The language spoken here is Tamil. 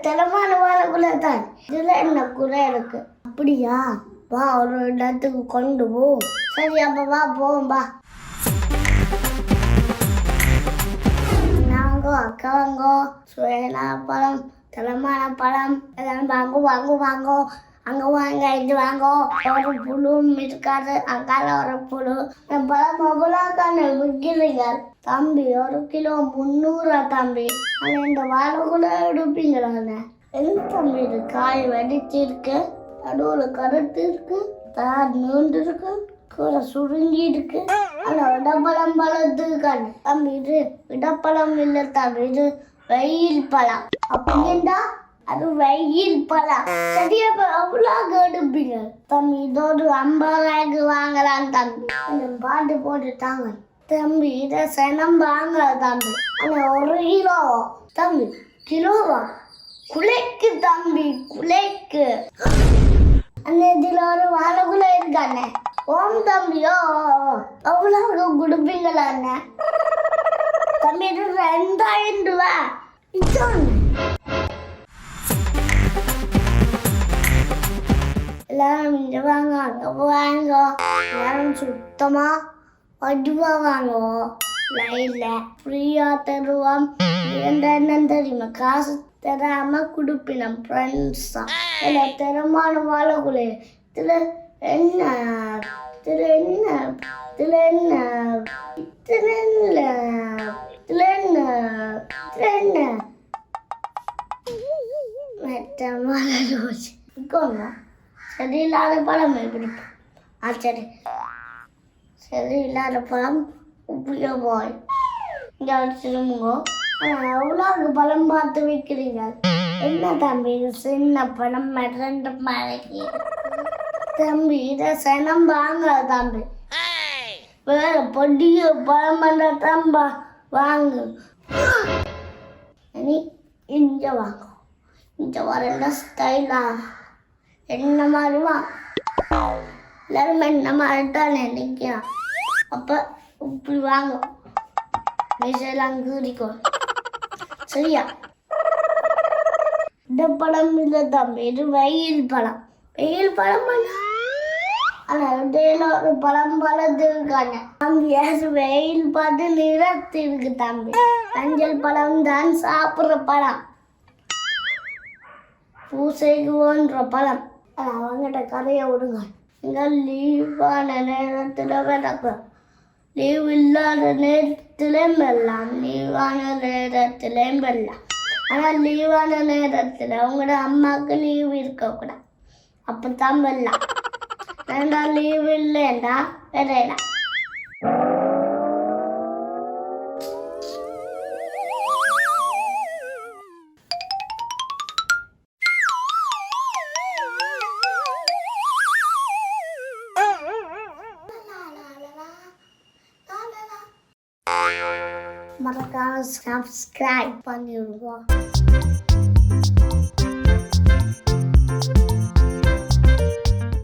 திறமான வாழக்குள்ள தான். இதுல என்ன குறை இருக்கு? அப்படியா? வா, ஒரு இடத்துக்கு கொண்டு போ. சரி, அப்ப வா, போவோம் வா. நாங்கோ அக்கா வாங்கோ, சுயனா பழம், திறமான பழம் எல்லாம் வாங்கோ வாங்கோ வாங்கோ. அங்க வாங்க, இது வாங்கோ. ஒரு புழுவும் இருக்காது, அங்கால ஒரு புழு. பழம் அவ்வளோக்கான விற்கிறீங்க தம்பி. 1 கிலோ 300 தம்பி. ஆனால் இந்த வாழைக்குள்ள எடுப்பீங்களா? என்ன தம்பி இது? காய் வடிச்சிருக்கு, நடுவில் கருத்து இருக்கு, தார் நீண்டு இருக்கு, கூட சுருங்கி இருக்கு. ஆனால் இடப்பழம் பழத்துக்கான தம்பி இது இடப்பழம் இல்லை தம்பி, இது வெயில் பழம். அப்படின்னா அது வெயில் பழம். சரியா? அவ்வளோ எடுப்பீங்க தம்பி. இதோடு 50 ரூபாய்க்கு வாங்கலாம் தம்பி. கொஞ்சம் பாட்டு போட்டு தாங்க தம்பி. இதை சனம் வாங்கல தம்பி. ஆனால் 1 கிலோ தம்பி. கிலோவா? குலைக்கு தம்பி, குலைக்கு. அந்த இதில் ஒரு வாழைக்குள்ள இருக்காண்ணே. ஓம் தம்பியோ அவ்வளோ கொடுப்பீங்களா அண்ணே? தம்பி இது 2000 ரூபா. இச்சோன்னு எல்லாரும் இங்கே வாங்க, அங்கே வாங்க. எல்லாரும் சுத்தமா வடிவா வாங்குவோம். லைனில் ஃப்ரீயாக தருவோம். என்னன்னு தெரியுமா? காசு தராம கொடுப்பினோம் ஃப்ரெண்ட்ஸா. இல்லை தரமான வாழக்குள்ளே. இதில் என்ன இதில் என்ன இதில் என்ன இதில் என்ன இதில் என்ன இதில் என்ன மெட்டமான ரோஸ் இருக்கோங்க. சரியில்லாத பழம் பிடிப்போம். சரி, சரியில்லாத பழம் உப்பிய போய் இங்கே வச்சுருங்கோ. அவ்வளோ பழம் பார்த்து வைக்கிறீங்க. என்ன தம்பி இது சின்ன பழம் 2 மலைக்கு தம்பி. இதை சனம் வாங்கல தம்பி. வேற பொடிய பழம் பண்ண தம்பா வாங்கு. நீ இங்கே வாங்க. இங்கே வரல ஸ்டைலா என்ன மாதிரிவா? எல்லாரும் என்ன மாதிரி தான் நினைக்கிறான். அப்போ இப்படி வாங்க, மீசெல்லாம் கீறிக்கோ. சரியா? இந்த பழம் இல்லை தம்பி, இது வெயில் பழம். வெயில் பழம் ஆனால் இடையில ஒரு பழம் பழத்துக்கான தம்பி. வெயில் பார்த்து நிறத்து இருக்கு தம்பி. மஞ்சள் பழம் தான் சாப்பிட்ற பழம், பூசைக்கு ஓன்ற பழம். அவங்ககிட்ட கதையை விடுங்க. இங்கே லீவான நேரத்தில் நடக்கும், லீவ் இல்லாத நேரத்திலையும் வெல்லாம், லீவான நேரத்திலையும் வெல்லாம். ஆனால் லீவான நேரத்தில் உங்களோட அம்மாவுக்கு லீவ் இருக்கக்கூடாது, அப்போ தான் வெல்லாம். ஏண்டா லீவ் இல்லைண்டா வேறா. மறக்காம சப்ஸ்கிரைப் பண்ணிடுவோம்.